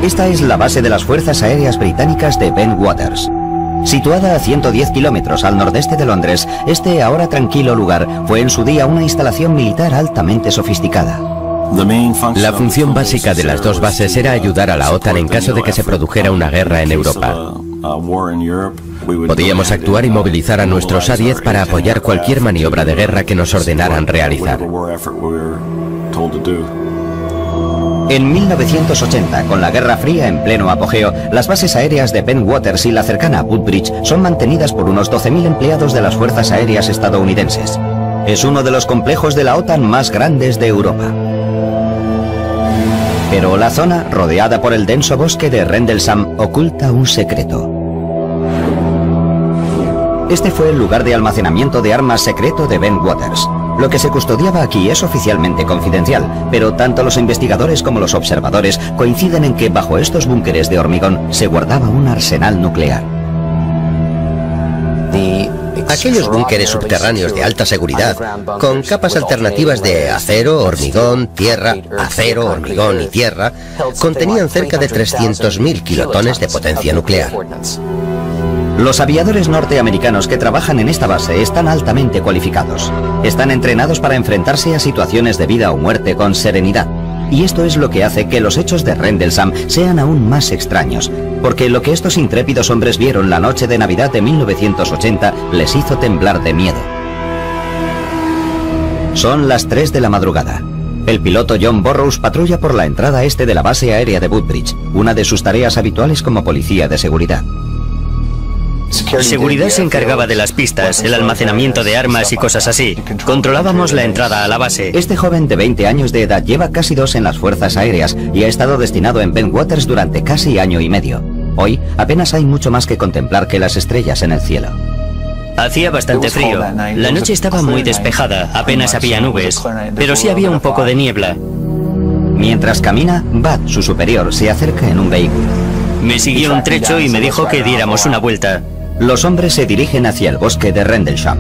Esta es la base de las Fuerzas Aéreas Británicas de Bentwaters. Situada a 110 kilómetros al nordeste de Londres, este ahora tranquilo lugar fue en su día una instalación militar altamente sofisticada. La función básica de las dos bases era ayudar a la OTAN en caso de que se produjera una guerra en Europa. Podíamos actuar y movilizar a nuestros A-10 para apoyar cualquier maniobra de guerra que nos ordenaran realizar. En 1980, con la Guerra Fría en pleno apogeo, las bases aéreas de Bentwaters y la cercana Woodbridge son mantenidas por unos 12.000 empleados de las Fuerzas Aéreas estadounidenses. Es uno de los complejos de la OTAN más grandes de Europa. Pero la zona, rodeada por el denso bosque de Rendlesham, oculta un secreto. Este fue el lugar de almacenamiento de armas secreto de Bentwaters. Lo que se custodiaba aquí es oficialmente confidencial, pero tanto los investigadores como los observadores coinciden en que bajo estos búnkeres de hormigón se guardaba un arsenal nuclear. Aquellos búnkeres subterráneos de alta seguridad, con capas alternativas de acero, hormigón, tierra, acero, hormigón y tierra, contenían cerca de 300.000 kilotones de potencia nuclear. Los aviadores norteamericanos que trabajan en esta base están altamente cualificados. Están entrenados para enfrentarse a situaciones de vida o muerte con serenidad. Y esto es lo que hace que los hechos de Rendlesham sean aún más extraños, porque lo que estos intrépidos hombres vieron la noche de Navidad de 1980 les hizo temblar de miedo. Son las 3 de la madrugada. El piloto John Burroughs patrulla por la entrada este de la base aérea de Woodbridge, una de sus tareas habituales como policía de seguridad. Seguridad se encargaba de las pistas, el almacenamiento de armas y cosas así. Controlábamos la entrada a la base. Este joven de 20 años de edad lleva casi 2 en las Fuerzas Aéreas y ha estado destinado en Bentwaters durante casi año y medio. Hoy apenas hay mucho más que contemplar que las estrellas en el cielo. Hacía bastante frío. La noche estaba muy despejada, apenas había nubes, pero sí había un poco de niebla. Mientras camina, Bud, su superior, se acerca en un vehículo. Me siguió un trecho y me dijo que diéramos una vuelta. Los hombres se dirigen hacia el bosque de Rendlesham.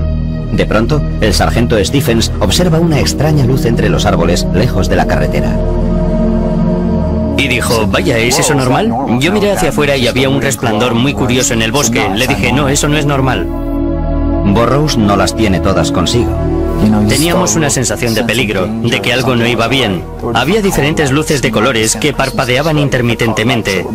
De pronto, el sargento Stephens observa una extraña luz entre los árboles lejos de la carretera. Y dijo, vaya, ¿es eso normal? Yo miré hacia afuera y había un resplandor muy curioso en el bosque. Le dije, no, eso no es normal. Burroughs no las tiene todas consigo. Teníamos una sensación de peligro, de que algo no iba bien. Había diferentes luces de colores que parpadeaban intermitentemente.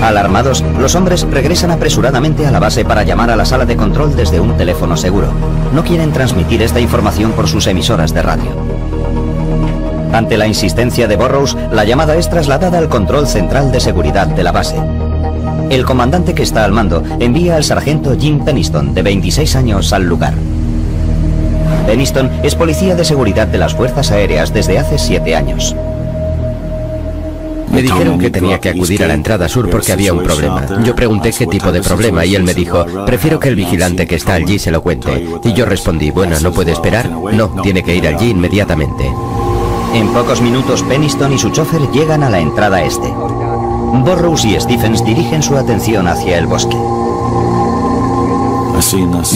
Alarmados, los hombres regresan apresuradamente a la base para llamar a la sala de control desde un teléfono seguro. No quieren transmitir esta información por sus emisoras de radio. Ante la insistencia de Burroughs, la llamada es trasladada al control central de seguridad de la base. El comandante que está al mando envía al sargento Jim Peniston, de 26 años, al lugar. Peniston es policía de seguridad de las Fuerzas Aéreas desde hace 7 años. Me dijeron que tenía que acudir a la entrada sur porque había un problema. Yo pregunté qué tipo de problema y él me dijo, prefiero que el vigilante que está allí se lo cuente. Y yo respondí, bueno, ¿no puede esperar? No, tiene que ir allí inmediatamente. En pocos minutos, Peniston y su chofer llegan a la entrada este. Burroughs y Stephens dirigen su atención hacia el bosque.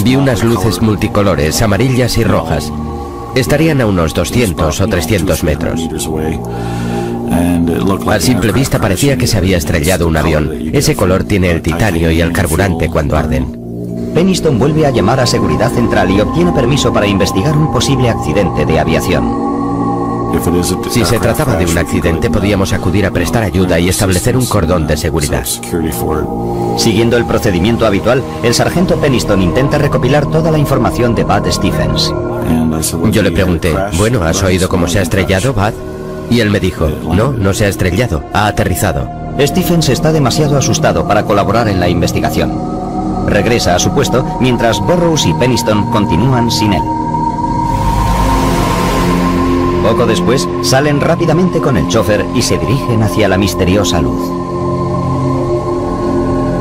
Vi unas luces multicolores, amarillas y rojas. Estarían a unos 200 o 300 metros. A simple vista parecía que se había estrellado un avión. Ese color tiene el titanio y el carburante cuando arden. Peniston vuelve a llamar a Seguridad Central y obtiene permiso para investigar un posible accidente de aviación. Si se trataba de un accidente, podíamos acudir a prestar ayuda y establecer un cordón de seguridad. Siguiendo el procedimiento habitual, el sargento Peniston intenta recopilar toda la información de Bud Stephens. Yo le pregunté, bueno, ¿has oído cómo se ha estrellado, Bud? Y él me dijo, no, no se ha estrellado, ha aterrizado. Stephens está demasiado asustado para colaborar en la investigación. Regresa a su puesto mientras Burroughs y Peniston continúan sin él. Poco después, salen rápidamente con el chofer y se dirigen hacia la misteriosa luz.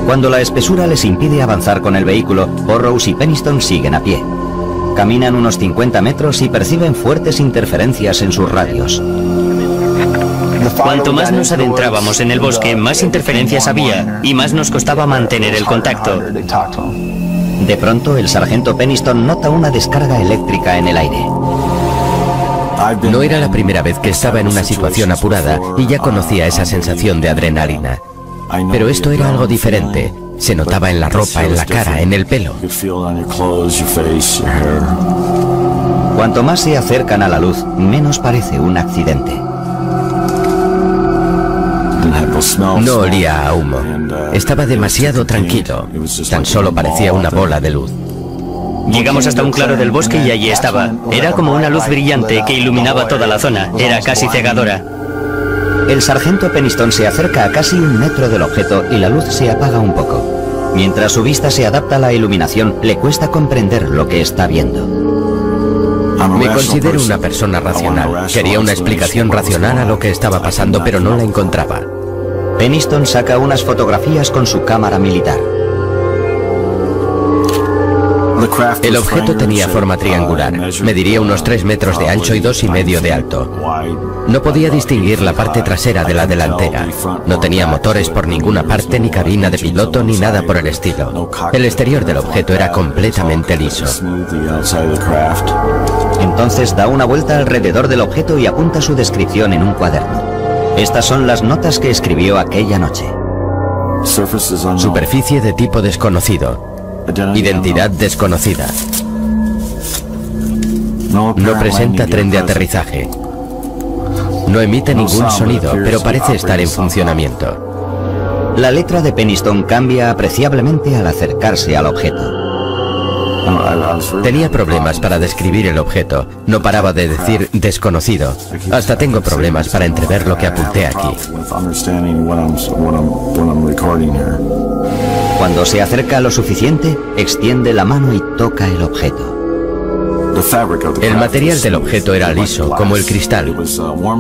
Cuando la espesura les impide avanzar con el vehículo, Burroughs y Peniston siguen a pie. Caminan unos 50 metros y perciben fuertes interferencias en sus radios. Cuanto más nos adentrábamos en el bosque, más interferencias había y más nos costaba mantener el contacto. De pronto, el sargento Peniston nota una descarga eléctrica en el aire. No era la primera vez que estaba en una situación apurada y ya conocía esa sensación de adrenalina. Pero esto era algo diferente. Se notaba en la ropa, en la cara, en el pelo. Cuanto más se acercan a la luz, menos parece un accidente. No olía a humo. Estaba demasiado tranquilo. Tan solo parecía una bola de luz. Llegamos hasta un claro del bosque y allí estaba. Era como una luz brillante que iluminaba toda la zona. Era casi cegadora. El sargento Peniston se acerca a casi 1 metro del objeto y la luz se apaga un poco. Mientras su vista se adapta a la iluminación, le cuesta comprender lo que está viendo. Me considero una persona racional. Quería una explicación racional a lo que estaba pasando, pero no la encontraba. Peniston saca unas fotografías con su cámara militar. El objeto tenía forma triangular. Mediría unos 3 metros de ancho y 2,5 de alto. No podía distinguir la parte trasera de la delantera. No tenía motores por ninguna parte, ni cabina de piloto, ni nada por el estilo. El exterior del objeto era completamente liso. Entonces da una vuelta alrededor del objeto y apunta su descripción en un cuaderno. Estas son las notas que escribió aquella noche. Superficie de tipo desconocido. Identidad desconocida. No presenta tren de aterrizaje. No emite ningún sonido, pero parece estar en funcionamiento. La letra de Peniston cambia apreciablemente al acercarse al objeto. Tenía problemas para describir el objeto. No paraba de decir desconocido. Hasta tengo problemas para entrever lo que apunté aquí. Cuando se acerca lo suficiente, extiende la mano y toca el objeto. El material del objeto era liso, como el cristal.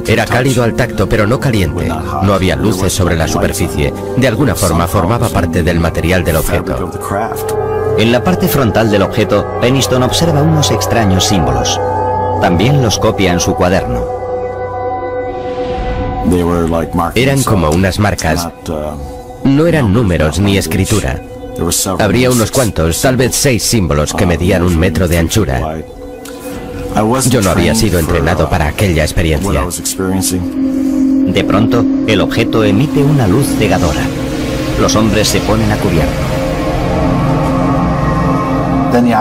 Era cálido al tacto, pero no caliente. No había luces sobre la superficie. De alguna forma formaba parte del material del objeto. En la parte frontal del objeto, Peniston observa unos extraños símbolos. También los copia en su cuaderno. Eran como unas marcas. No eran números ni escritura. Habría unos cuantos, tal vez 6 símbolos que medían 1 metro de anchura. Yo no había sido entrenado para aquella experiencia. De pronto, el objeto emite una luz cegadora. Los hombres se ponen a cubierto.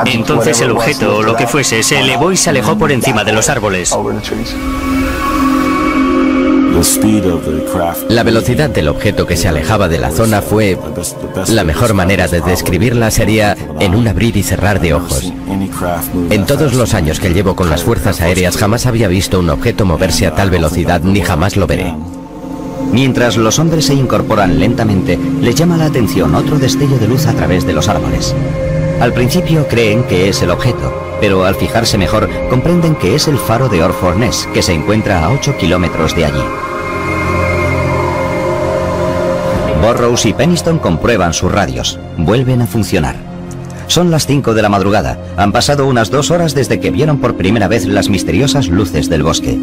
Entonces el objeto, o lo que fuese, se elevó y se alejó por encima de los árboles. La velocidad del objeto que se alejaba de la zona fue... La mejor manera de describirla sería en un abrir y cerrar de ojos. En todos los años que llevo con las fuerzas aéreas jamás había visto un objeto moverse a tal velocidad, ni jamás lo veré. Mientras los hombres se incorporan lentamente, les llama la atención otro destello de luz a través de los árboles. Al principio creen que es el objeto, pero al fijarse mejor comprenden que es el faro de Orford Ness, que se encuentra a 8 kilómetros de allí. Burrows y Peniston comprueban sus radios. Vuelven a funcionar. Son las 5 de la madrugada. Han pasado unas 2 horas desde que vieron por primera vez las misteriosas luces del bosque.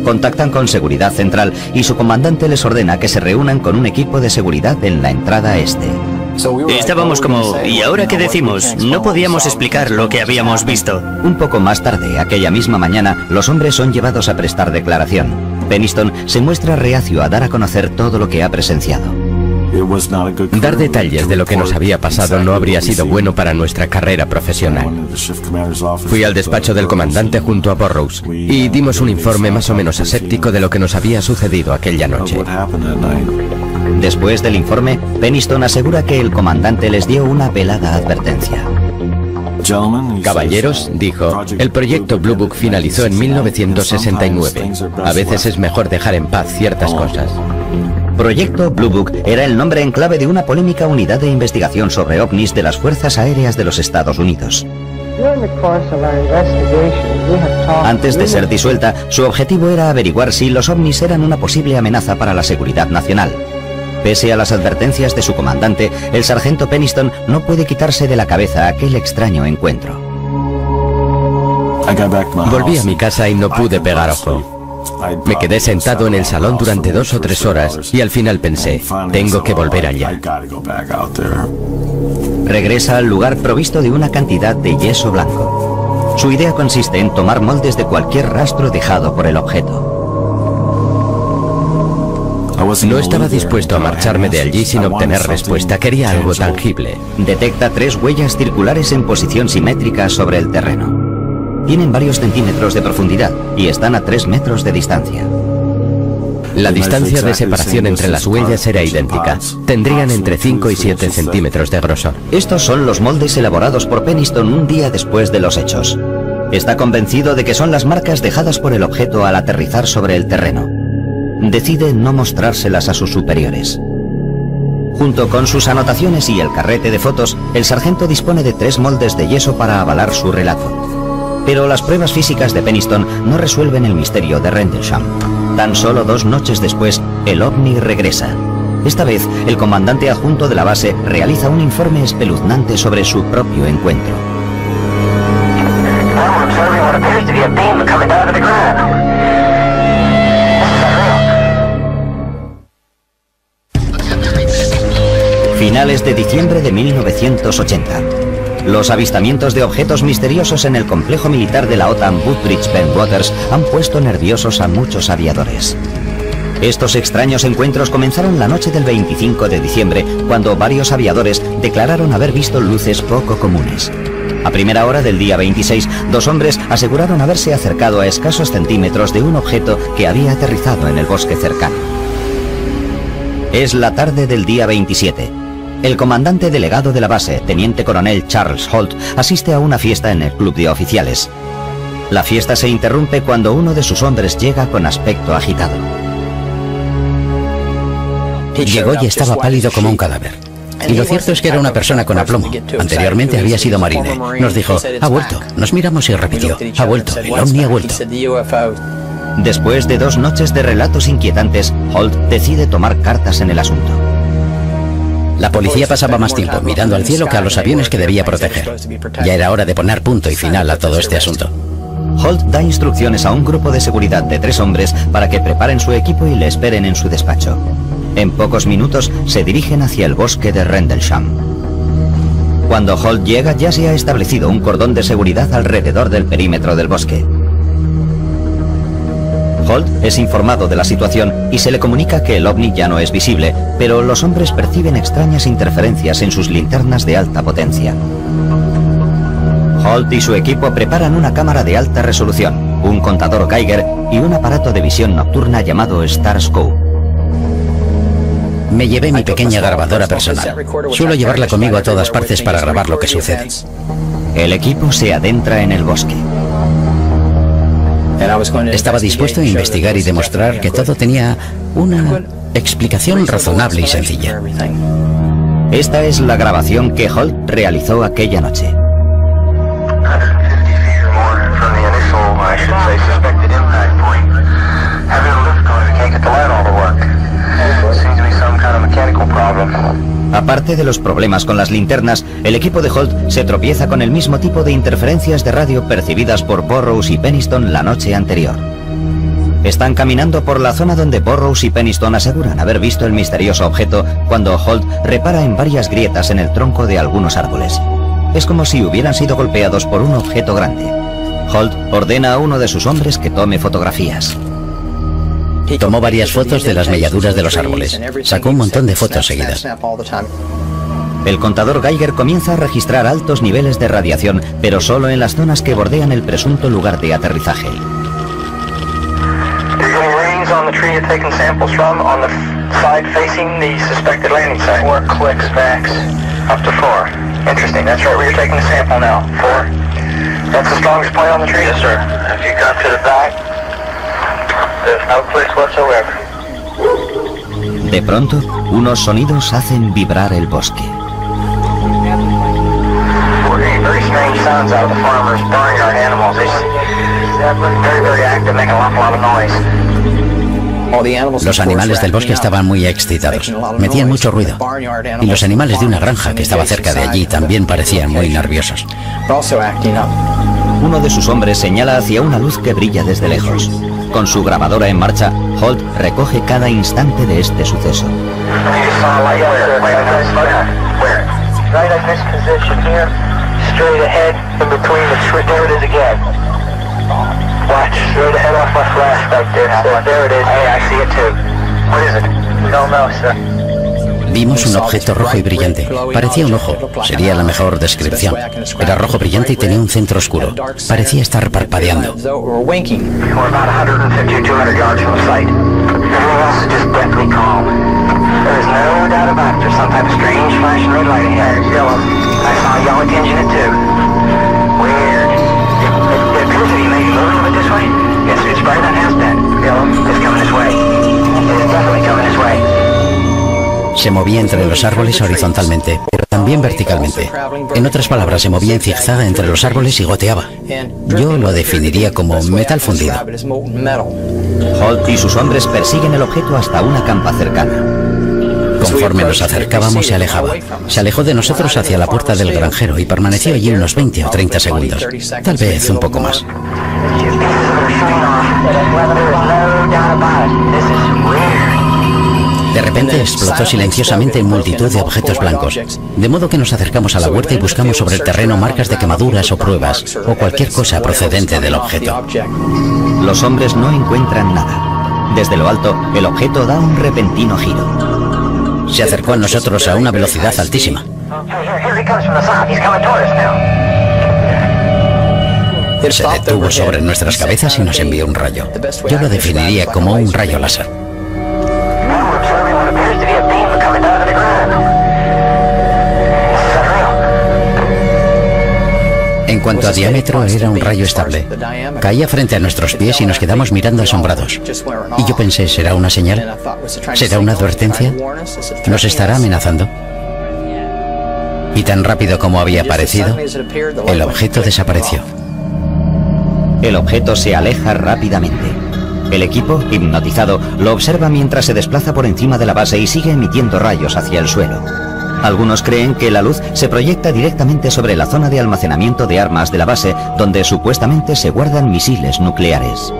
Contactan con Seguridad Central y su comandante les ordena que se reúnan con un equipo de seguridad en la entrada este. Estábamos como, ¿y ahora qué decimos? No podíamos explicar lo que habíamos visto. Un poco más tarde, aquella misma mañana, los hombres son llevados a prestar declaración. Peniston se muestra reacio a dar a conocer todo lo que ha presenciado. Dar detalles de lo que nos había pasado no habría sido bueno para nuestra carrera profesional. Fui al despacho del comandante junto a Burrows y dimos un informe más o menos aséptico de lo que nos había sucedido aquella noche. Después del informe, Peniston asegura que el comandante les dio una velada advertencia. Caballeros, dijo, el proyecto Blue Book finalizó en 1969. A veces es mejor dejar en paz ciertas cosas. Proyecto Blue Book era el nombre en clave de una polémica unidad de investigación sobre ovnis de las Fuerzas Aéreas de los Estados Unidos. Antes de ser disuelta, su objetivo era averiguar si los ovnis eran una posible amenaza para la seguridad nacional. Pese a las advertencias de su comandante, el sargento Peniston no puede quitarse de la cabeza aquel extraño encuentro. Volví a mi casa y no pude pegar ojo. Me quedé sentado en el salón durante 2 o 3 horas y al final pensé, tengo que volver allá. Regresa al lugar provisto de una cantidad de yeso blanco. Su idea consiste en tomar moldes de cualquier rastro dejado por el objeto. No estaba dispuesto a marcharme de allí sin obtener respuesta. Quería algo tangible. Detecta 3 huellas circulares en posición simétrica sobre el terreno. Tienen varios centímetros de profundidad y están a 3 metros de distancia. La distancia de separación entre las huellas era idéntica. Tendrían entre 5 y 7 centímetros de grosor. Estos son los moldes elaborados por Penniston un día después de los hechos. Está convencido de que son las marcas dejadas por el objeto al aterrizar sobre el terreno. Decide no mostrárselas a sus superiores. Junto con sus anotaciones y el carrete de fotos, el sargento dispone de 3 moldes de yeso para avalar su relato. Pero las pruebas físicas de Penniston no resuelven el misterio de Rendlesham. Tan solo 2 noches después, el ovni regresa. Esta vez, el comandante adjunto de la base realiza un informe espeluznante sobre su propio encuentro. Finales de diciembre de 1980. Los avistamientos de objetos misteriosos en el complejo militar de la OTAN Woodbridge-Bentwaters han puesto nerviosos a muchos aviadores. Estos extraños encuentros comenzaron la noche del 25 de diciembre, cuando varios aviadores declararon haber visto luces poco comunes. A primera hora del día 26, 2 hombres aseguraron haberse acercado a escasos centímetros de un objeto que había aterrizado en el bosque cercano. Es la tarde del día 27. El comandante delegado de la base, teniente coronel Charles Holt, asiste a una fiesta en el club de oficiales. La fiesta se interrumpe cuando uno de sus hombres llega con aspecto agitado. Llegó y estaba pálido como un cadáver. Y lo cierto es que era una persona con aplomo. Anteriormente había sido marine. Nos dijo, ha vuelto. Nos miramos y repitió, ha vuelto, el ovni ha vuelto. Después de 2 noches de relatos inquietantes, Holt decide tomar cartas en el asunto. La policía pasaba más tiempo mirando al cielo que a los aviones que debía proteger. Ya era hora de poner punto y final a todo este asunto. Holt da instrucciones a un grupo de seguridad de 3 hombres para que preparen su equipo y le esperen en su despacho. En pocos minutos se dirigen hacia el bosque de Rendlesham. Cuando Holt llega, ya se ha establecido un cordón de seguridad alrededor del perímetro del bosque. Holt es informado de la situación y se le comunica que el ovni ya no es visible, pero los hombres perciben extrañas interferencias en sus linternas de alta potencia. Holt y su equipo preparan una cámara de alta resolución, un contador Geiger y un aparato de visión nocturna llamado Starscope. Me llevé mi pequeña grabadora personal. Suelo llevarla conmigo a todas partes para grabar lo que sucede. El equipo se adentra en el bosque. Estaba dispuesto a investigar y demostrar que todo tenía una explicación razonable y sencilla. Esta es la grabación que Holt realizó aquella noche. Aparte de los problemas con las linternas, el equipo de Holt se tropieza con el mismo tipo de interferencias de radio percibidas por Burroughs y Penniston la noche anterior. Están caminando por la zona donde Burroughs y Penniston aseguran haber visto el misterioso objeto cuando Holt repara en varias grietas en el tronco de algunos árboles. Es como si hubieran sido golpeados por un objeto grande. Holt ordena a uno de sus hombres que tome fotografías. Tomó varias fotos de las melladuras de los árboles. Sacó un montón de fotos seguidas. El contador Geiger comienza a registrar altos niveles de radiación, pero solo en las zonas que bordean el presunto lugar de aterrizaje. De pronto, unos sonidos hacen vibrar el bosque. Los animales del bosque estaban muy excitados, metían mucho ruido, y los animales de una granja que estaba cerca de allí también parecían muy nerviosos. Uno de sus hombres señala hacia una luz que brilla desde lejos. Con su grabadora en marcha, Holt recoge cada instante de este suceso. straight ahead in between the there it is again. Watch, straight ahead off my flash right there. There it is. Hey, I see it too. What is it? Don't know, sir. Vimos un objeto rojo y brillante. Parecía un ojo. Sería la mejor descripción. Era rojo brillante y tenía un centro oscuro. Parecía estar parpadeando. Se movía entre los árboles horizontalmente, pero también verticalmente. En otras palabras, se movía en zigzag entre los árboles y goteaba. Yo lo definiría como metal fundido. Holt y sus hombres persiguen el objeto hasta una campa cercana. Conforme nos acercábamos, se alejaba. Se alejó de nosotros hacia la puerta del granjero y permaneció allí unos 20 o 30 segundos. Tal vez un poco más. De repente explotó silenciosamente en multitud de objetos blancos, de modo que nos acercamos a la huerta y buscamos sobre el terreno marcas de quemaduras o pruebas, o cualquier cosa procedente del objeto. Los hombres no encuentran nada. Desde lo alto, el objeto da un repentino giro. Se acercó a nosotros a una velocidad altísima. Se detuvo sobre nuestras cabezas y nos envió un rayo. Yo lo definiría como un rayo láser. En cuanto a diámetro, era un rayo estable. Caía frente a nuestros pies y nos quedamos mirando asombrados. Y yo pensé, ¿será una señal? ¿Será una advertencia? ¿Nos estará amenazando? Y tan rápido como había aparecido, el objeto desapareció. El objeto se aleja rápidamente. El equipo, hipnotizado, lo observa mientras se desplaza por encima de la base y sigue emitiendo rayos hacia el suelo. Algunos creen que la luz se proyecta directamente sobre la zona de almacenamiento de armas de la base, donde supuestamente se guardan misiles nucleares.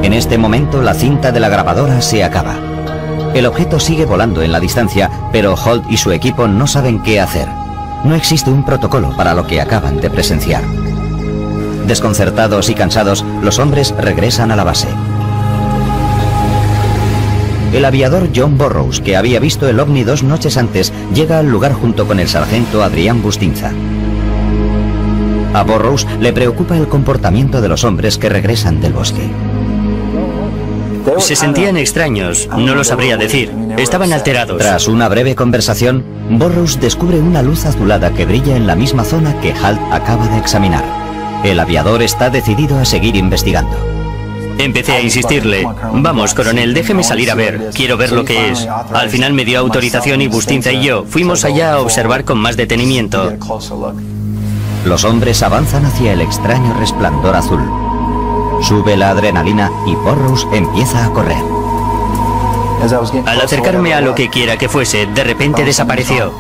En este momento, la cinta de la grabadora se acaba. El objeto sigue volando en la distancia, pero Holt y su equipo no saben qué hacer. No existe un protocolo para lo que acaban de presenciar. Desconcertados y cansados, los hombres regresan a la base. El aviador John Burroughs, que había visto el ovni 2 noches antes, llega al lugar junto con el sargento Adrián Bustinza. A Burroughs le preocupa el comportamiento de los hombres que regresan del bosque. Se sentían extraños, no lo sabría decir. Estaban alterados. Tras una breve conversación, Burroughs descubre una luz azulada que brilla en la misma zona que Halt acaba de examinar. El aviador está decidido a seguir investigando. Empecé a insistirle. Vamos, coronel, déjeme salir a ver. Quiero ver lo que es. Al final me dio autorización y Bustinza y yo fuimos allá a observar con más detenimiento. Los hombres avanzan hacia el extraño resplandor azul. Sube la adrenalina y Burroughs empieza a correr. Al acercarme a lo que quiera que fuese, de repente desapareció.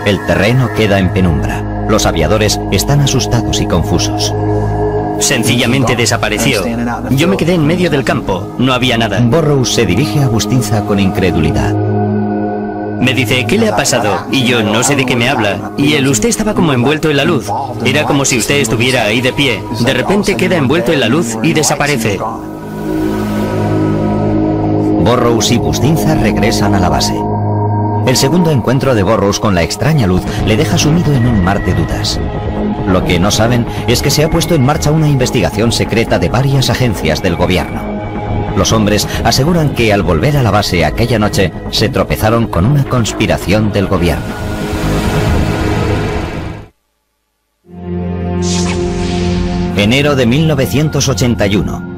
El terreno queda en penumbra. Los aviadores están asustados y confusos. Sencillamente desapareció. Yo me quedé en medio del campo, no había nada. Burroughs se dirige a Bustinza con incredulidad. Me dice, ¿qué le ha pasado? Y yo, no sé de qué me habla. Y él, usted estaba como envuelto en la luz. Era como si usted estuviera ahí de pie. De repente queda envuelto en la luz y desaparece. Burroughs y Bustinza regresan a la base. El segundo encuentro de Burroughs con la extraña luz le deja sumido en un mar de dudas. Lo que no saben es que se ha puesto en marcha una investigación secreta de varias agencias del gobierno. Los hombres aseguran que al volver a la base aquella noche se tropezaron con una conspiración del gobierno. Enero de 1981.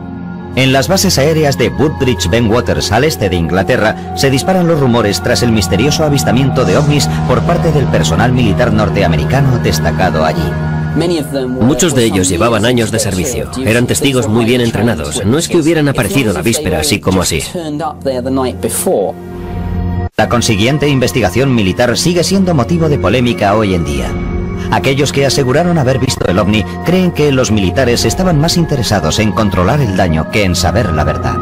En las bases aéreas de Woodbridge Bentwaters, al este de Inglaterra, se disparan los rumores tras el misterioso avistamiento de ovnis por parte del personal militar norteamericano destacado allí. Muchos de ellos llevaban años de servicio. Eran testigos muy bien entrenados. No es que hubieran aparecido la víspera así como así. La consiguiente investigación militar sigue siendo motivo de polémica hoy en día. Aquellos que aseguraron haber visto el ovni creen que los militares estaban más interesados en controlar el daño que en saber la verdad.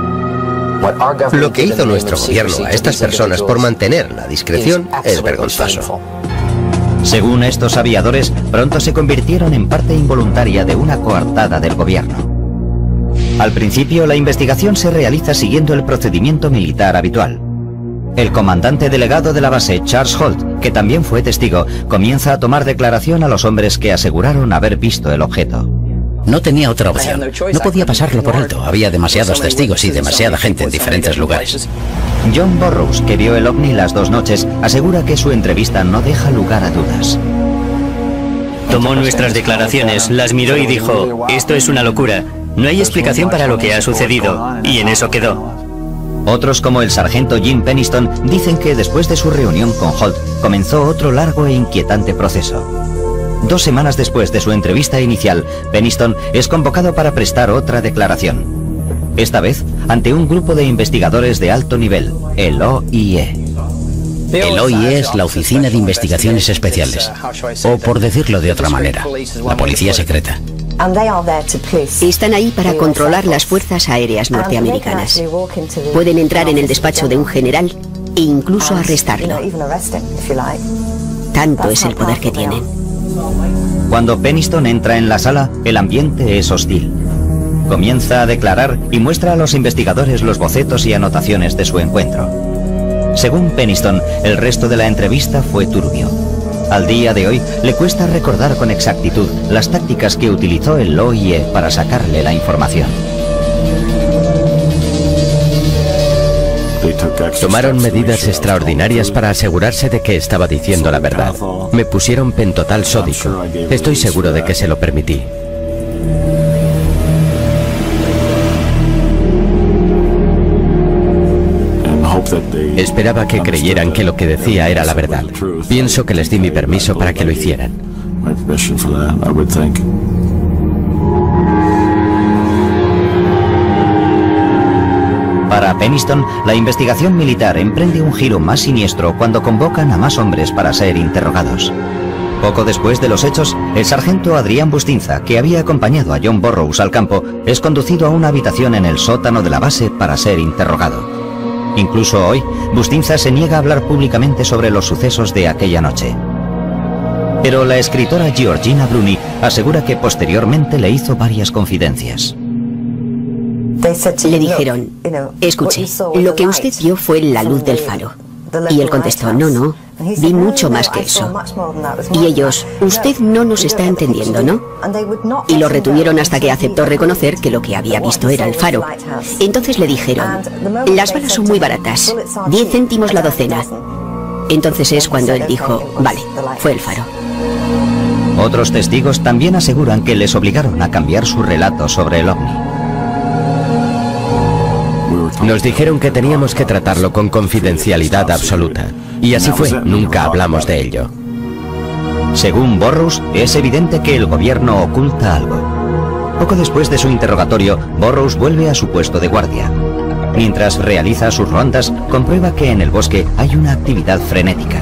Lo que hizo nuestro gobierno a estas personas por mantener la discreción es vergonzoso. Según estos aviadores, pronto se convirtieron en parte involuntaria de una coartada del gobierno. Al principio, la investigación se realiza siguiendo el procedimiento militar habitual. El comandante delegado de la base, Charles Holt, que también fue testigo, comienza a tomar declaración a los hombres que aseguraron haber visto el objeto. No tenía otra opción. No podía pasarlo por alto. Había demasiados testigos y demasiada gente en diferentes lugares. John Burroughs, que vio el ovni las 2 noches, asegura que su entrevista no deja lugar a dudas. Tomó nuestras declaraciones, las miró y dijo, esto es una locura. No hay explicación para lo que ha sucedido. Y en eso quedó. Otros, como el sargento Jim Penniston, dicen que después de su reunión con Holt, comenzó otro largo e inquietante proceso. 2 semanas después de su entrevista inicial, Penniston es convocado para prestar otra declaración. Esta vez, ante un grupo de investigadores de alto nivel, el OIE. El OIE es la Oficina de Investigaciones Especiales, o por decirlo de otra manera, la policía secreta. Están ahí para controlar las fuerzas aéreas norteamericanas. Pueden entrar en el despacho de un general e incluso arrestarlo. Tanto es el poder que tienen. Cuando Penniston entra en la sala, el ambiente es hostil. Comienza a declarar y muestra a los investigadores los bocetos y anotaciones de su encuentro. Según Penniston, el resto de la entrevista fue turbio. Al día de hoy, le cuesta recordar con exactitud las tácticas que utilizó el OIE para sacarle la información. Tomaron medidas extraordinarias para asegurarse de que estaba diciendo la verdad. Me pusieron pentotal sódico. Estoy seguro de que se lo permití. Esperaba que creyeran que lo que decía era la verdad. Pienso que les di mi permiso para que lo hicieran. Para Penniston, la investigación militar emprende un giro más siniestro cuando convocan a más hombres para ser interrogados. Poco después de los hechos, el sargento Adrián Bustinza, que había acompañado a John Burroughs al campo, es conducido a una habitación en el sótano de la base para ser interrogado. Incluso hoy, Bustinza se niega a hablar públicamente sobre los sucesos de aquella noche. Pero la escritora Georgina Bruni asegura que posteriormente le hizo varias confidencias. Le dijeron, escuche, lo que usted vio fue la luz del faro. Y él contestó, no, vi mucho más que eso. Y ellos, usted no nos está entendiendo, ¿no? Y lo retuvieron hasta que aceptó reconocer que lo que había visto era el faro. Entonces le dijeron, las balas son muy baratas, 10 céntimos la docena. Entonces es cuando él dijo, vale, fue el faro. Otros testigos también aseguran que les obligaron a cambiar su relato sobre el ovni. Nos dijeron que teníamos que tratarlo con confidencialidad absoluta. Y así fue, nunca hablamos de ello. Según Burroughs, es evidente que el gobierno oculta algo. Poco después de su interrogatorio, Burroughs vuelve a su puesto de guardia. Mientras realiza sus rondas, comprueba que en el bosque hay una actividad frenética.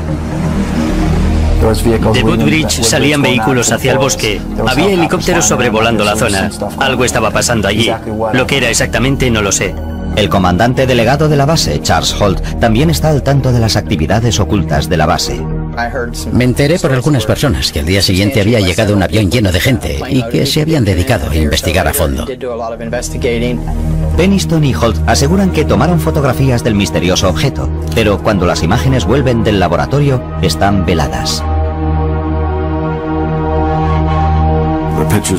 De Woodbridge salían vehículos hacia el bosque. Había helicópteros sobrevolando la zona. Algo estaba pasando allí. Lo que era exactamente no lo sé. El comandante delegado de la base, Charles Holt, también está al tanto de las actividades ocultas de la base. Me enteré por algunas personas que al día siguiente había llegado un avión lleno de gente y que se habían dedicado a investigar a fondo. Penniston y Holt aseguran que tomaron fotografías del misterioso objeto, pero cuando las imágenes vuelven del laboratorio, están veladas.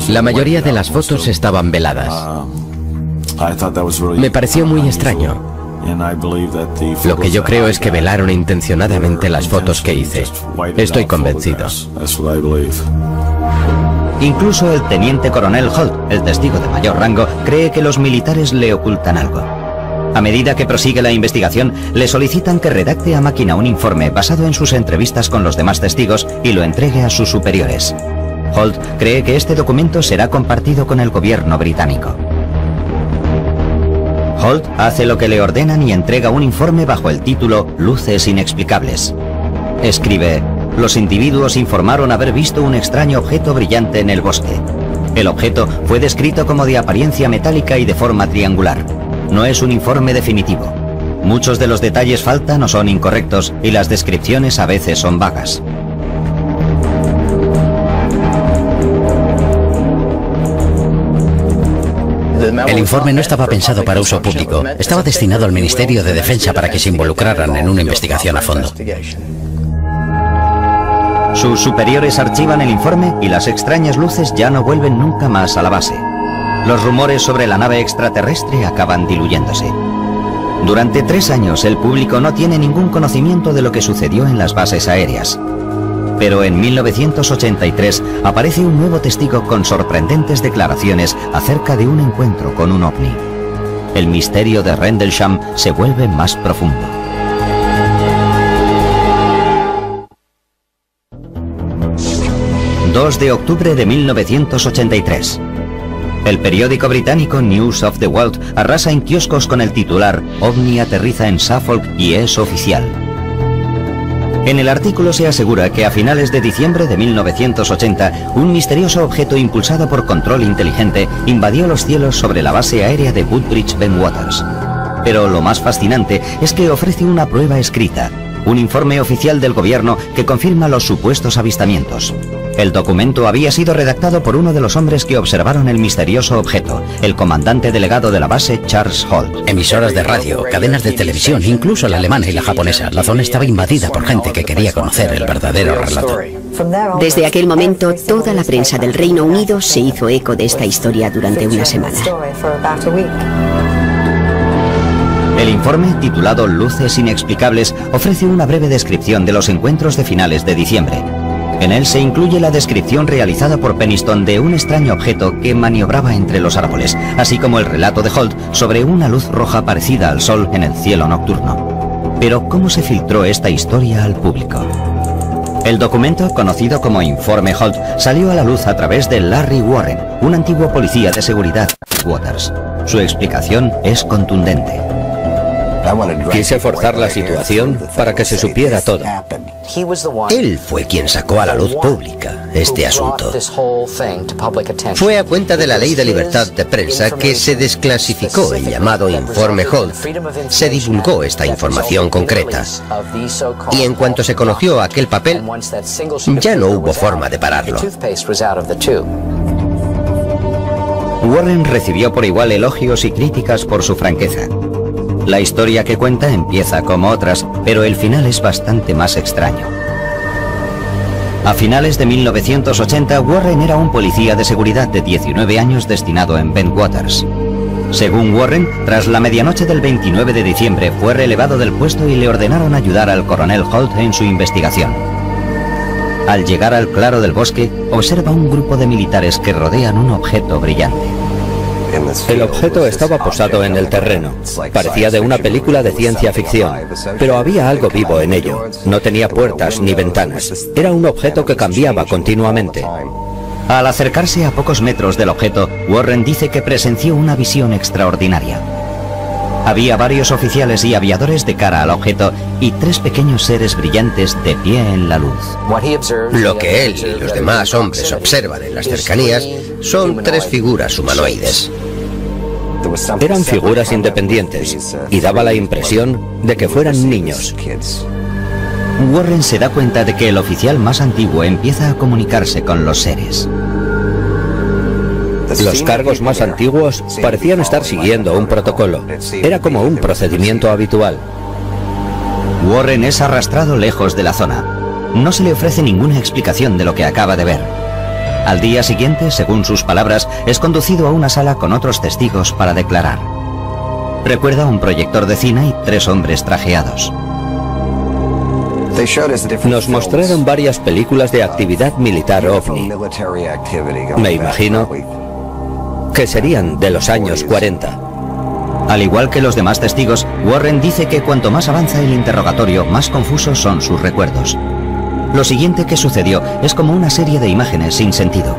La mayoría de las fotos estaban veladas. Me pareció muy extraño. Lo que yo creo es que velaron intencionadamente las fotos que hice. Estoy convencido. Incluso el teniente coronel Holt, el testigo de mayor rango, cree que los militares le ocultan algo. A medida que prosigue la investigación, le solicitan que redacte a máquina un informe basado en sus entrevistas con los demás testigos y lo entregue a sus superiores. Holt cree que este documento será compartido con el gobierno británico. Holt hace lo que le ordenan y entrega un informe bajo el título Luces Inexplicables. Escribe: los individuos informaron haber visto un extraño objeto brillante en el bosque. El objeto fue descrito como de apariencia metálica y de forma triangular. No es un informe definitivo. Muchos de los detalles faltan o son incorrectos y las descripciones a veces son vagas. El informe no estaba pensado para uso público. Estaba destinado al Ministerio de Defensa para que se involucraran en una investigación a fondo. Sus superiores archivan el informe y las extrañas luces ya no vuelven nunca más a la base. Los rumores sobre la nave extraterrestre acaban diluyéndose. Durante 3 años el público no tiene ningún conocimiento de lo que sucedió en las bases aéreas. Pero en 1983 aparece un nuevo testigo con sorprendentes declaraciones acerca de un encuentro con un ovni. El misterio de Rendlesham se vuelve más profundo. ...2 de octubre de 1983. El periódico británico News of the World arrasa en kioscos con el titular «OVNI aterriza en Suffolk y es oficial». En el artículo se asegura que a finales de diciembre de 1980, un misterioso objeto impulsado por control inteligente invadió los cielos sobre la base aérea de Woodbridge Bentwaters. Pero lo más fascinante es que ofrece una prueba escrita, un informe oficial del gobierno que confirma los supuestos avistamientos. El documento había sido redactado por uno de los hombres que observaron el misterioso objeto, el comandante delegado de la base, Charles Holt. Emisoras de radio, cadenas de televisión, incluso la alemana y la japonesa. La zona estaba invadida por gente que quería conocer el verdadero relato. Desde aquel momento, toda la prensa del Reino Unido se hizo eco de esta historia durante una semana. El informe, titulado Luces Inexplicables, ofrece una breve descripción de los encuentros de finales de diciembre. En él se incluye la descripción realizada por Penniston de un extraño objeto que maniobraba entre los árboles, así como el relato de Holt sobre una luz roja parecida al sol en el cielo nocturno. Pero, ¿cómo se filtró esta historia al público? El documento, conocido como Informe Holt, salió a la luz a través de Larry Warren, un antiguo policía de seguridad de Waters. Su explicación es contundente. Quise forzar la situación para que se supiera todo. Él fue quien sacó a la luz pública este asunto. Fue a cuenta de la Ley de Libertad de Prensa que se desclasificó el llamado Informe Holt. Se divulgó esta información concreta. Y en cuanto se conoció aquel papel, ya no hubo forma de pararlo. Warren recibió por igual elogios y críticas por su franqueza. La historia que cuenta empieza como otras, pero el final es bastante más extraño. A finales de 1980, Warren era un policía de seguridad de 19 años destinado en Bentwaters. Según Warren, tras la medianoche del 29 de diciembre fue relevado del puesto y le ordenaron ayudar al coronel Holt en su investigación. Al llegar al claro del bosque, observa un grupo de militares que rodean un objeto brillante. El objeto estaba posado en el terreno. Parecía de una película de ciencia ficción, pero había algo vivo en ello. No tenía puertas ni ventanas. Era un objeto que cambiaba continuamente. Al acercarse a pocos metros del objeto, Warren dice que presenció una visión extraordinaria. Había varios oficiales y aviadores de cara al objeto y 3 pequeños seres brillantes de pie en la luz. Lo que él y los demás hombres observan en las cercanías son 3 figuras humanoides. Eran figuras independientes y daba la impresión de que fueran niños. Warren se da cuenta de que el oficial más antiguo empieza a comunicarse con los seres. Los cargos más antiguos parecían estar siguiendo un protocolo. Era como un procedimiento habitual. Warren es arrastrado lejos de la zona. No se le ofrece ninguna explicación de lo que acaba de ver. Al día siguiente, según sus palabras, es conducido a una sala con otros testigos para declarar. Recuerda un proyector de cine y 3 hombres trajeados. Nos mostraron varias películas de actividad militar ovni. Me imagino que serían de los años 40. Al igual que los demás testigos, Warren dice que cuanto más avanza el interrogatorio, más confusos son sus recuerdos. Lo siguiente que sucedió es como una serie de imágenes sin sentido.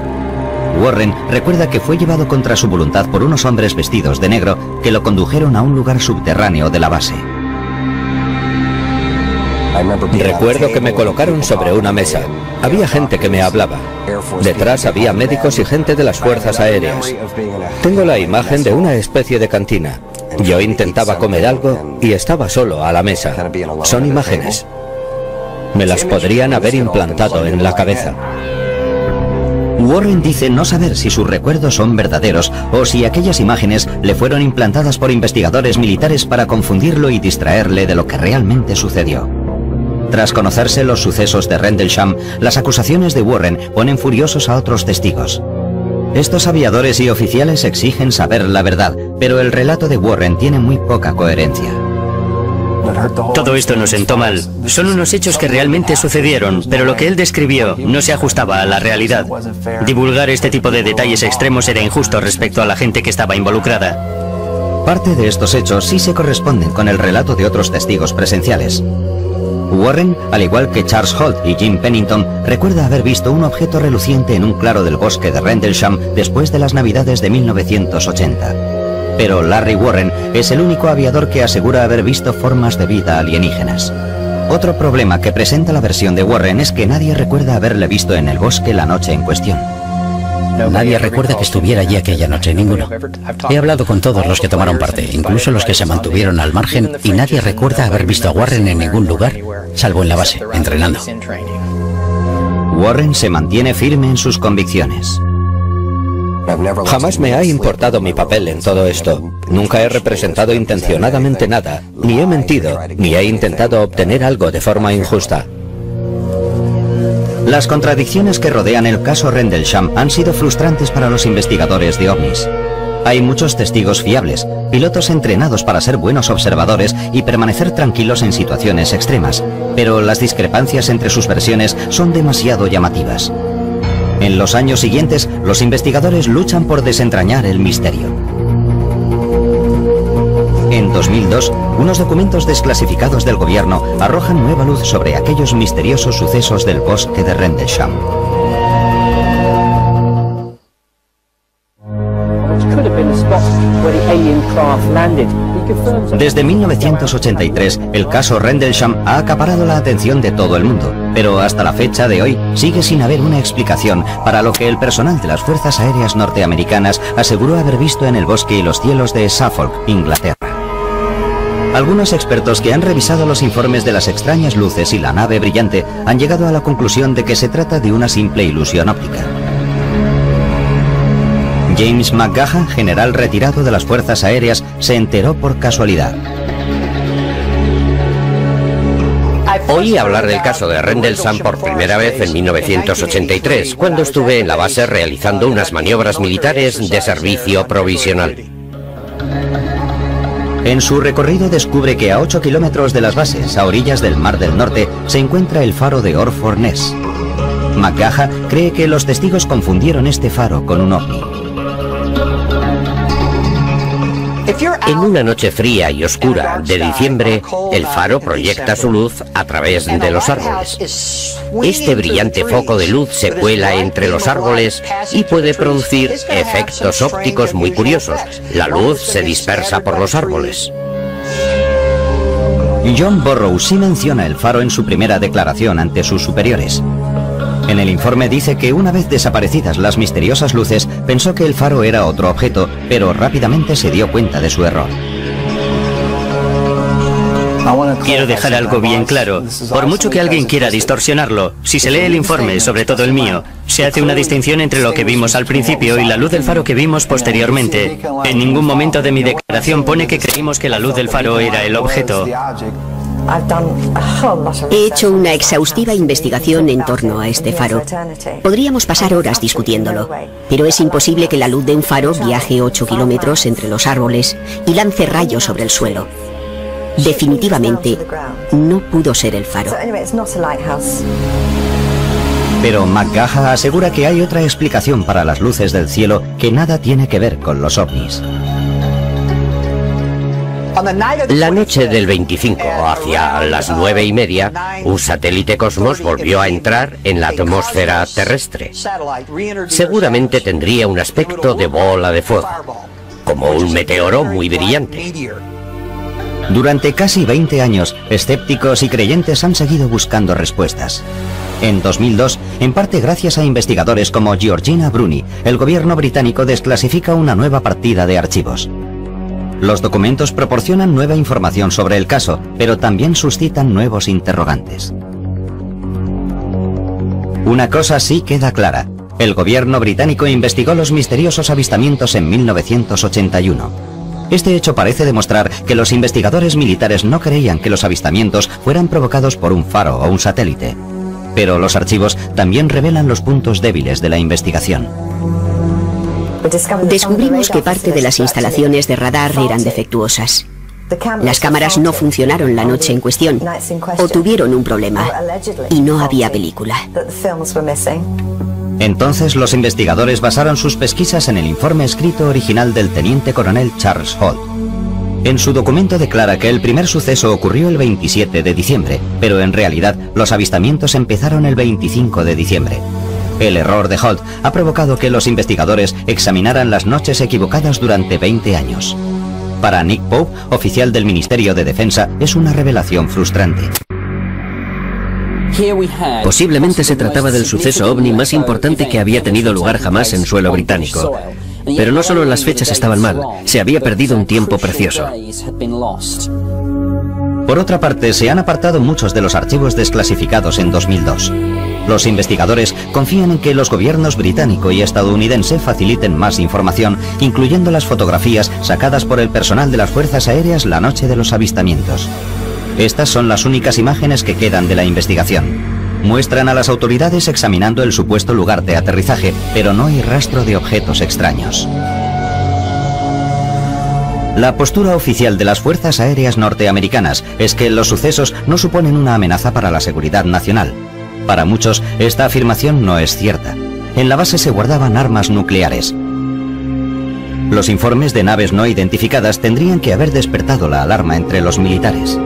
Warren recuerda que fue llevado contra su voluntad por unos hombres vestidos de negro que lo condujeron a un lugar subterráneo de la base. Recuerdo que me colocaron sobre una mesa. Había gente que me hablaba. Detrás había médicos y gente de las fuerzas aéreas. Tengo la imagen de una especie de cantina. Yo intentaba comer algo y estaba solo a la mesa. Son imágenes. Me las podrían haber implantado en la cabeza. Warren dice no saber si sus recuerdos son verdaderos o si aquellas imágenes le fueron implantadas por investigadores militares para confundirlo y distraerle de lo que realmente sucedió. Tras conocerse los sucesos de Rendlesham, las acusaciones de Warren ponen furiosos a otros testigos. Estos aviadores y oficiales exigen saber la verdad, pero el relato de Warren tiene muy poca coherencia. Todo esto nos sentó mal. Son unos hechos que realmente sucedieron, pero lo que él describió no se ajustaba a la realidad. Divulgar este tipo de detalles extremos era injusto respecto a la gente que estaba involucrada. Parte de estos hechos sí se corresponden con el relato de otros testigos presenciales. Warren, al igual que Charles Holt y Jim Pennington, recuerda haber visto un objeto reluciente en un claro del bosque de Rendlesham después de las Navidades de 1980. Pero Larry Warren es el único aviador que asegura haber visto formas de vida alienígenas. Otro problema que presenta la versión de Warren es que nadie recuerda haberle visto en el bosque la noche en cuestión. Nadie recuerda que estuviera allí aquella noche, ninguno. He hablado con todos los que tomaron parte, incluso los que se mantuvieron al margen, y nadie recuerda haber visto a Warren en ningún lugar, salvo en la base, entrenando. Warren se mantiene firme en sus convicciones. Jamás me ha importado mi papel en todo esto. Nunca he representado intencionadamente nada, ni he mentido, ni he intentado obtener algo de forma injusta. Las contradicciones que rodean el caso Rendlesham han sido frustrantes para los investigadores de ovnis. Hay muchos testigos fiables, pilotos entrenados para ser buenos observadores y permanecer tranquilos en situaciones extremas, pero las discrepancias entre sus versiones son demasiado llamativas. En los años siguientes, los investigadores luchan por desentrañar el misterio. En 2002, unos documentos desclasificados del gobierno arrojan nueva luz sobre aquellos misteriosos sucesos del bosque de Rendlesham. Desde 1983, el caso Rendlesham ha acaparado la atención de todo el mundo, pero hasta la fecha de hoy sigue sin haber una explicación para lo que el personal de las Fuerzas Aéreas norteamericanas aseguró haber visto en el bosque y los cielos de Suffolk, Inglaterra. Algunos expertos que han revisado los informes de las extrañas luces y la nave brillante han llegado a la conclusión de que se trata de una simple ilusión óptica. James McGaha, general retirado de las Fuerzas Aéreas, se enteró por casualidad. Oí hablar del caso de Rendlesham por primera vez en 1983, cuando estuve en la base realizando unas maniobras militares de servicio provisional. En su recorrido descubre que a 8 kilómetros de las bases, a orillas del Mar del Norte, se encuentra el faro de Orford Ness. McGaha cree que los testigos confundieron este faro con un ovni. En una noche fría y oscura de diciembre, el faro proyecta su luz a través de los árboles. Este brillante foco de luz se cuela entre los árboles y puede producir efectos ópticos muy curiosos. La luz se dispersa por los árboles. John Burroughs sí menciona el faro en su primera declaración ante sus superiores. En el informe dice que una vez desaparecidas las misteriosas luces, pensó que el faro era otro objeto, pero rápidamente se dio cuenta de su error. Quiero dejar algo bien claro. Por mucho que alguien quiera distorsionarlo, si se lee el informe, sobre todo el mío, se hace una distinción entre lo que vimos al principio y la luz del faro que vimos posteriormente. En ningún momento de mi declaración pone que creímos que la luz del faro era el objeto. He hecho una exhaustiva investigación en torno a este faro. Podríamos pasar horas discutiéndolo, pero es imposible que la luz de un faro viaje 8 kilómetros entre los árboles y lance rayos sobre el suelo. Definitivamente, no pudo ser el faro. Pero McGaha asegura que hay otra explicación para las luces del cielo que nada tiene que ver con los ovnis. La noche del 25, hacia las 9:30, un satélite Cosmos volvió a entrar en la atmósfera terrestre. Seguramente tendría un aspecto de bola de fuego, como un meteoro muy brillante. Durante casi 20 años, escépticos y creyentes han seguido buscando respuestas. En 2002, en parte gracias a investigadores como Georgina Bruni, el gobierno británico desclasifica una nueva partida de archivos. Los documentos proporcionan nueva información sobre el caso, pero también suscitan nuevos interrogantes. Una cosa sí queda clara. El gobierno británico investigó los misteriosos avistamientos en 1981. Este hecho parece demostrar que los investigadores militares no creían que los avistamientos fueran provocados por un faro o un satélite. Pero los archivos también revelan los puntos débiles de la investigación. Descubrimos que parte de las instalaciones de radar eran defectuosas. Las cámaras no funcionaron la noche en cuestión, o tuvieron un problema, y no había película. Entonces los investigadores basaron sus pesquisas en el informe escrito original del teniente coronel Charles Holt. En su documento declara que el primer suceso ocurrió el 27 de diciembre, pero en realidad los avistamientos empezaron el 25 de diciembre. El error de Holt ha provocado que los investigadores examinaran las noches equivocadas durante 20 años. Para Nick Pope, oficial del Ministerio de Defensa, es una revelación frustrante. Posiblemente se trataba del suceso ovni más importante que había tenido lugar jamás en suelo británico. Pero no solo las fechas estaban mal, se había perdido un tiempo precioso. Por otra parte, se han apartado muchos de los archivos desclasificados en 2002. Los investigadores confían en que los gobiernos británico y estadounidense faciliten más información, incluyendo las fotografías sacadas por el personal de las Fuerzas Aéreas la noche de los avistamientos. Estas son las únicas imágenes que quedan de la investigación. Muestran a las autoridades examinando el supuesto lugar de aterrizaje, pero no hay rastro de objetos extraños. La postura oficial de las Fuerzas Aéreas norteamericanas es que los sucesos no suponen una amenaza para la seguridad nacional. Para muchos, esta afirmación no es cierta. En la base se guardaban armas nucleares. Los informes de naves no identificadas tendrían que haber despertado la alarma entre los militares.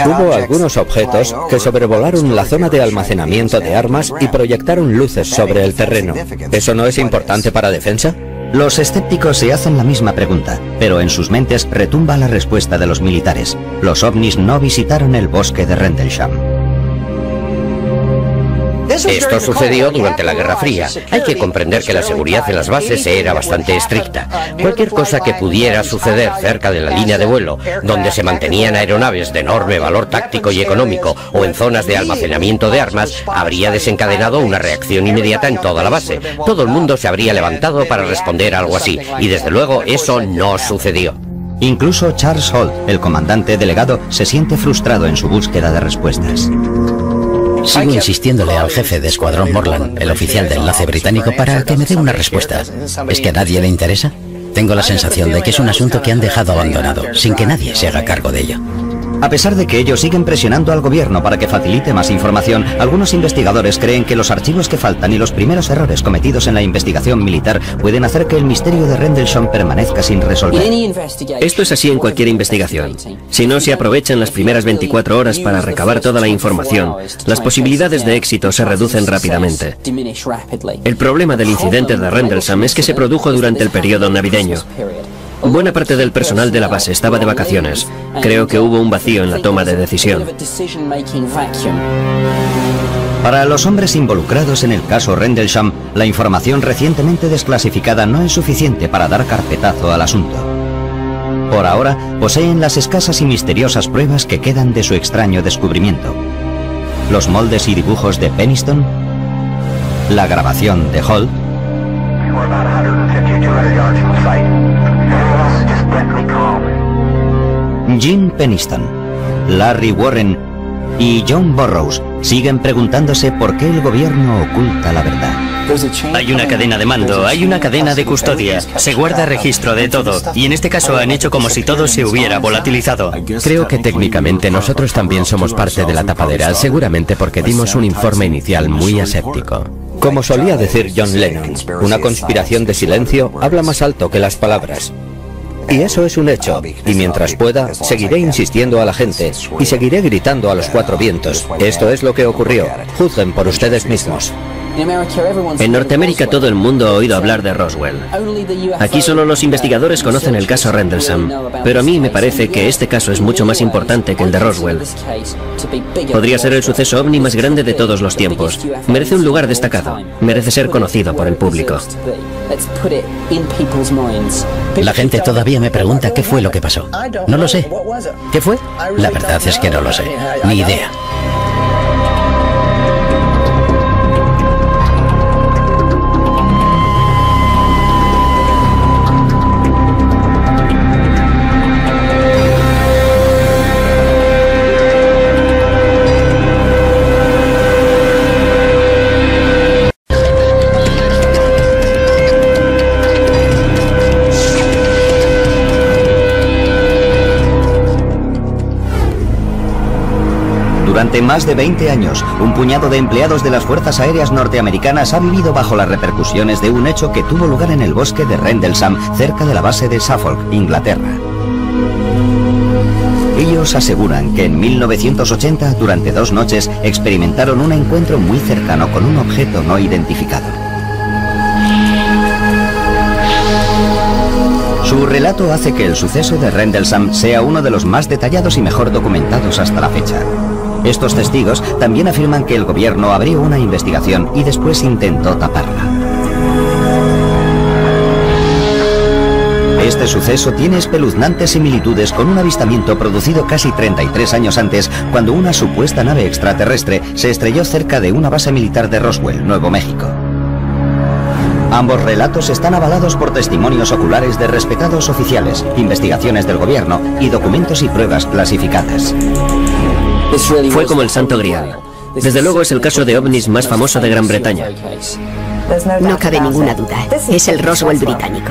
Hubo algunos objetos que sobrevolaron la zona de almacenamiento de armas y proyectaron luces sobre el terreno. ¿Eso no es importante para defensa? Los escépticos se hacen la misma pregunta, pero en sus mentes retumba la respuesta de los militares. Los ovnis no visitaron el bosque de Rendlesham. Esto sucedió durante la Guerra Fría. Hay que comprender que la seguridad en las bases era bastante estricta. Cualquier cosa que pudiera suceder cerca de la línea de vuelo, donde se mantenían aeronaves de enorme valor táctico y económico, o en zonas de almacenamiento de armas, habría desencadenado una reacción inmediata en toda la base. Todo el mundo se habría levantado para responder a algo así, y desde luego eso no sucedió. Incluso Charles Holt, el comandante delegado, se siente frustrado en su búsqueda de respuestas. Sigo insistiéndole al jefe de escuadrón Morland, el oficial de enlace británico, para que me dé una respuesta. ¿Es que a nadie le interesa? Tengo la sensación de que es un asunto que han dejado abandonado, sin que nadie se haga cargo de ello. A pesar de que ellos siguen presionando al gobierno para que facilite más información, algunos investigadores creen que los archivos que faltan y los primeros errores cometidos en la investigación militar pueden hacer que el misterio de Rendlesham permanezca sin resolver. Esto es así en cualquier investigación. Si no se aprovechan las primeras 24 horas para recabar toda la información, las posibilidades de éxito se reducen rápidamente. El problema del incidente de Rendlesham es que se produjo durante el periodo navideño. Buena parte del personal de la base estaba de vacaciones. Creo que hubo un vacío en la toma de decisión. Para los hombres involucrados en el caso Rendlesham, la información recientemente desclasificada no es suficiente para dar carpetazo al asunto. Por ahora, poseen las escasas y misteriosas pruebas que quedan de su extraño descubrimiento. Los moldes y dibujos de Peniston, la grabación de Holt, Jim Peniston, Larry Warren y John Burroughs siguen preguntándose por qué el gobierno oculta la verdad. Hay una cadena de mando, hay una cadena de custodia, se guarda registro de todo, y en este caso han hecho como si todo se hubiera volatilizado. Creo que técnicamente nosotros también somos parte de la tapadera, seguramente porque dimos un informe inicial muy aséptico. Como solía decir John Lennon, una conspiración de silencio habla más alto que las palabras. Y eso es un hecho, y mientras pueda, seguiré insistiendo a la gente, y seguiré gritando a los cuatro vientos. Esto es lo que ocurrió, juzguen por ustedes mismos. En Norteamérica todo el mundo ha oído hablar de Roswell. Aquí solo los investigadores conocen el caso Rendlesham, pero a mí me parece que este caso es mucho más importante que el de Roswell. Podría ser el suceso ovni más grande de todos los tiempos. Merece un lugar destacado, merece ser conocido por el público. La gente todavía me pregunta qué fue lo que pasó. No lo sé. ¿Qué fue? La verdad es que no lo sé. Ni idea. Durante más de 20 años, un puñado de empleados de las Fuerzas Aéreas norteamericanas ha vivido bajo las repercusiones de un hecho que tuvo lugar en el bosque de Rendlesham, cerca de la base de Suffolk, Inglaterra. Ellos aseguran que en 1980, durante 2 noches, experimentaron un encuentro muy cercano con un objeto no identificado. Su relato hace que el suceso de Rendlesham sea uno de los más detallados y mejor documentados hasta la fecha. Estos testigos también afirman que el gobierno abrió una investigación y después intentó taparla. Este suceso tiene espeluznantes similitudes con un avistamiento producido casi 33 años antes, cuando una supuesta nave extraterrestre se estrelló cerca de una base militar de Roswell, Nuevo México. Ambos relatos están avalados por testimonios oculares de respetados oficiales, investigaciones del gobierno y documentos y pruebas clasificadas. Fue como el Santo Grial. Desde luego es el caso de ovnis más famoso de Gran Bretaña. No cabe ninguna duda. Es el Roswell británico.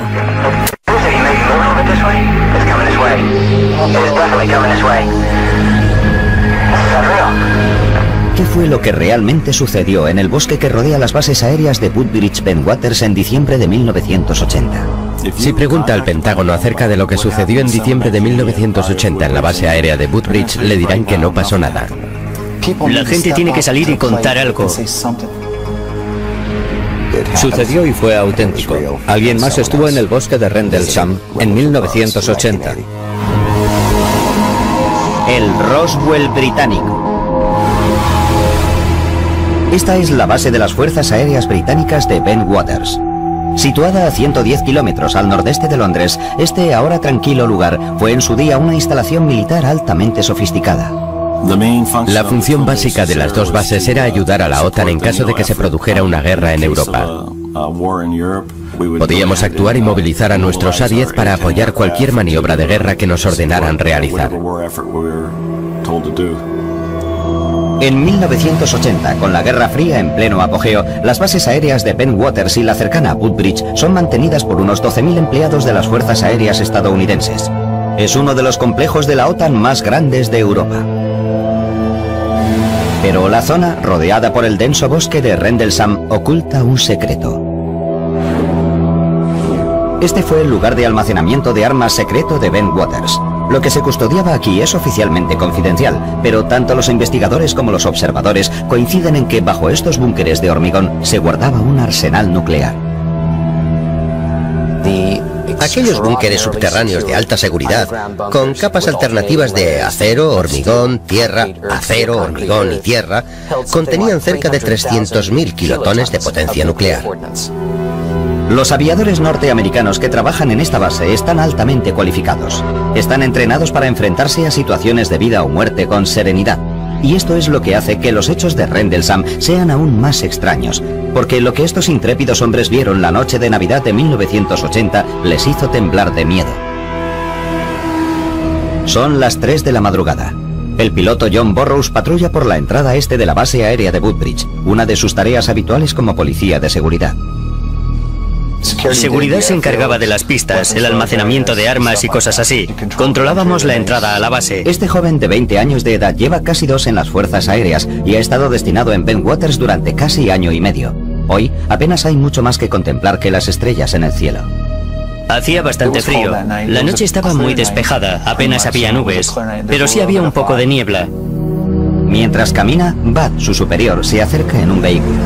¿Qué fue lo que realmente sucedió en el bosque que rodea las bases aéreas de Woodbridge Bentwaters en diciembre de 1980? Si pregunta al Pentágono acerca de lo que sucedió en diciembre de 1980 en la base aérea de Woodbridge, le dirán que no pasó nada. La gente tiene que salir y contar algo. Sucedió y fue auténtico. Alguien más estuvo en el bosque de Rendlesham en 1980. El Roswell británico. Esta es la base de las Fuerzas Aéreas Británicas de Bentwaters. Situada a 110 kilómetros al nordeste de Londres, este ahora tranquilo lugar fue en su día una instalación militar altamente sofisticada. La función básica de las dos bases era ayudar a la OTAN en caso de que se produjera una guerra en Europa. Podíamos actuar y movilizar a nuestros A-10 para apoyar cualquier maniobra de guerra que nos ordenaran realizar. En 1980, con la Guerra Fría en pleno apogeo, las bases aéreas de Bentwaters y la cercana Woodbridge son mantenidas por unos 12.000 empleados de las Fuerzas Aéreas estadounidenses. Es uno de los complejos de la OTAN más grandes de Europa. Pero la zona, rodeada por el denso bosque de Rendlesham, oculta un secreto. Este fue el lugar de almacenamiento de armas secreto de Bentwaters. Lo que se custodiaba aquí es oficialmente confidencial, pero tanto los investigadores como los observadores coinciden en que bajo estos búnkeres de hormigón se guardaba un arsenal nuclear. Aquellos búnkeres subterráneos de alta seguridad, con capas alternativas de acero, hormigón, tierra, acero, hormigón y tierra, contenían cerca de 300.000 kilotones de potencia nuclear. Los aviadores norteamericanos que trabajan en esta base están altamente cualificados. Están entrenados para enfrentarse a situaciones de vida o muerte con serenidad. Y esto es lo que hace que los hechos de Rendlesham sean aún más extraños, porque lo que estos intrépidos hombres vieron la noche de Navidad de 1980 les hizo temblar de miedo. Son las 3 de la madrugada. El piloto John Burroughs patrulla por la entrada este de la base aérea de Woodbridge, una de sus tareas habituales como policía de seguridad. Seguridad se encargaba de las pistas, el almacenamiento de armas y cosas así. Controlábamos la entrada a la base. Este joven de 20 años de edad lleva casi 2 en las Fuerzas Aéreas y ha estado destinado en Bentwaters durante casi año y medio. Hoy apenas hay mucho más que contemplar que las estrellas en el cielo. Hacía bastante frío. La noche estaba muy despejada, apenas había nubes, pero sí había un poco de niebla. Mientras camina, Bud, su superior, se acerca en un vehículo.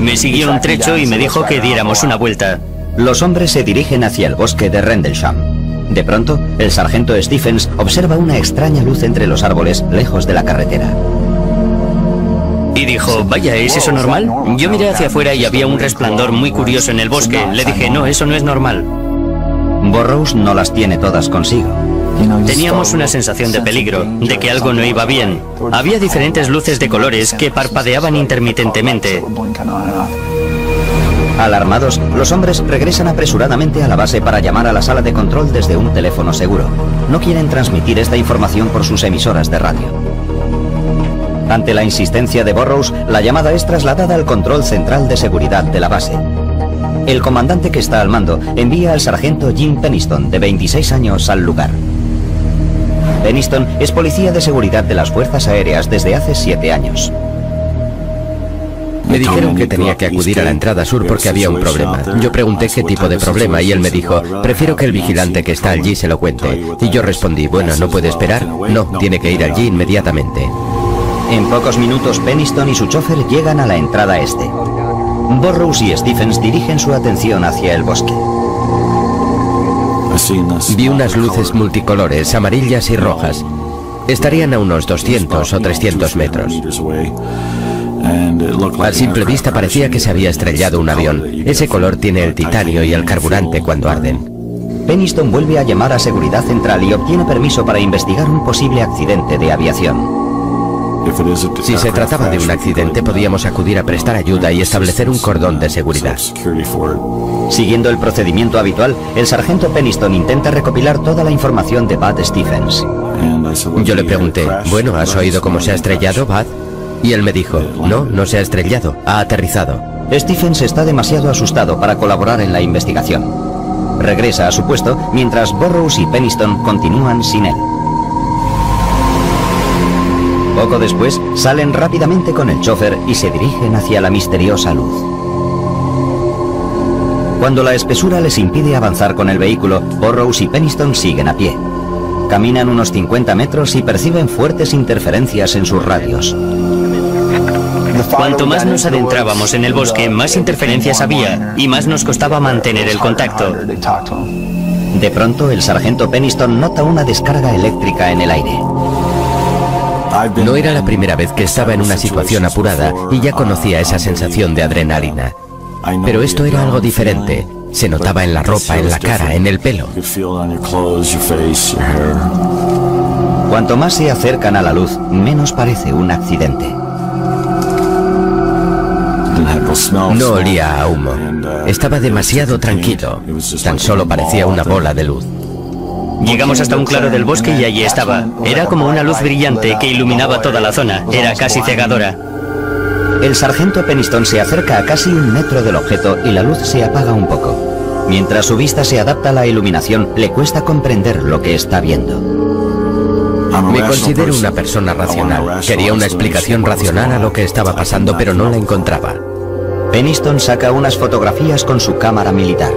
Me siguió un trecho y me dijo que diéramos una vuelta. Los hombres se dirigen hacia el bosque de Rendlesham. De pronto, el sargento Stephens observa una extraña luz entre los árboles lejos de la carretera. Y dijo, vaya, ¿es eso normal? Yo miré hacia afuera y había un resplandor muy curioso en el bosque. Le dije, no, eso no es normal. Burroughs no las tiene todas consigo. Teníamos una sensación de peligro, de que algo no iba bien. Había diferentes luces de colores que parpadeaban intermitentemente. Alarmados, los hombres regresan apresuradamente a la base para llamar a la sala de control desde un teléfono seguro. No quieren transmitir esta información por sus emisoras de radio. Ante la insistencia de Burroughs, la llamada es trasladada al control central de seguridad de la base. El comandante que está al mando envía al sargento Jim Penniston, de 26 años, al lugar. Penniston es policía de seguridad de las Fuerzas Aéreas desde hace 7 años. Me dijeron que tenía que acudir a la entrada sur porque había un problema. Yo pregunté qué tipo de problema y él me dijo, prefiero que el vigilante que está allí se lo cuente. Y yo respondí, bueno, ¿no puede esperar? No, tiene que ir allí inmediatamente. En pocos minutos, Penniston y su chofer llegan a la entrada este. Burroughs y Stephens dirigen su atención hacia el bosque. Vi unas luces multicolores, amarillas y rojas. Estarían a unos 200 o 300 metros. A simple vista parecía que se había estrellado un avión. Ese color tiene el titanio y el carburante cuando arden. Penniston vuelve a llamar a Seguridad Central y obtiene permiso para investigar un posible accidente de aviación. Si se trataba de un accidente, podíamos acudir a prestar ayuda y establecer un cordón de seguridad. Siguiendo el procedimiento habitual, el sargento Penniston intenta recopilar toda la información de Bud Stephens. Yo le pregunté, bueno, ¿has oído cómo se ha estrellado, Bud? Y él me dijo, no, no se ha estrellado, ha aterrizado. Stephens está demasiado asustado para colaborar en la investigación. Regresa a su puesto mientras Burroughs y Penniston continúan sin él. Poco después, salen rápidamente con el chofer y se dirigen hacia la misteriosa luz. Cuando la espesura les impide avanzar con el vehículo, Burroughs y Penniston siguen a pie. Caminan unos 50 metros y perciben fuertes interferencias en sus radios. Cuanto más nos adentrábamos en el bosque, más interferencias había y más nos costaba mantener el contacto. De pronto, el sargento Penniston nota una descarga eléctrica en el aire. No era la primera vez que estaba en una situación apurada y ya conocía esa sensación de adrenalina. Pero esto era algo diferente. Se notaba en la ropa, en la cara, en el pelo. Cuanto más se acercan a la luz, menos parece un accidente. No olía a humo. Estaba demasiado tranquilo. Tan solo parecía una bola de luz. Llegamos hasta un claro del bosque y allí estaba. Era como una luz brillante que iluminaba toda la zona. Era casi cegadora. El sargento Penniston se acerca a casi 1 metro del objeto y la luz se apaga un poco. Mientras su vista se adapta a la iluminación, le cuesta comprender lo que está viendo. Me considero una persona racional. Quería una explicación racional a lo que estaba pasando, pero no la encontraba. Penniston saca unas fotografías con su cámara militar.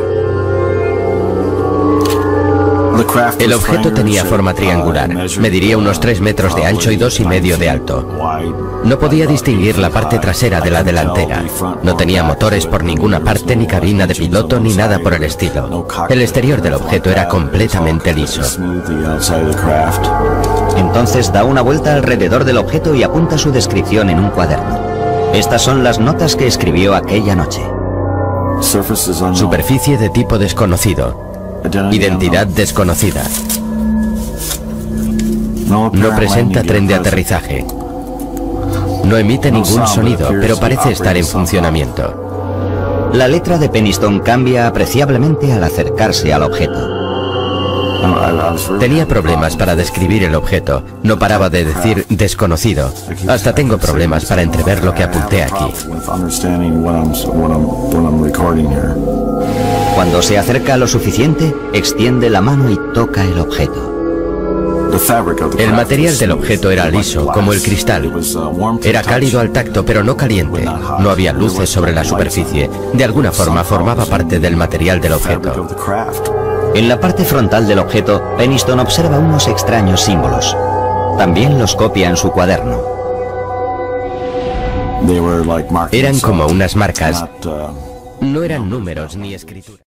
El objeto tenía forma triangular. Mediría unos 3 metros de ancho y 2,5 de alto. No podía distinguir la parte trasera de la delantera. No tenía motores por ninguna parte, ni cabina de piloto, ni nada por el estilo. El exterior del objeto era completamente liso. Entonces da una vuelta alrededor del objeto y apunta su descripción en un cuaderno. Estas son las notas que escribió aquella noche. Superficie de tipo desconocido. Identidad desconocida. No presenta tren de aterrizaje. No emite ningún sonido, pero parece estar en funcionamiento. La letra de Penniston cambia apreciablemente al acercarse al objeto. Tenía problemas para describir el objeto. No paraba de decir desconocido. Hasta tengo problemas para entrever lo que apunté aquí. Cuando se acerca lo suficiente, extiende la mano y toca el objeto. El material del objeto era liso, como el cristal. Era cálido al tacto, pero no caliente. No había luces sobre la superficie. De alguna forma formaba parte del material del objeto. En la parte frontal del objeto, Penniston observa unos extraños símbolos. También los copia en su cuaderno. Eran como unas marcas. No eran números ni escritura.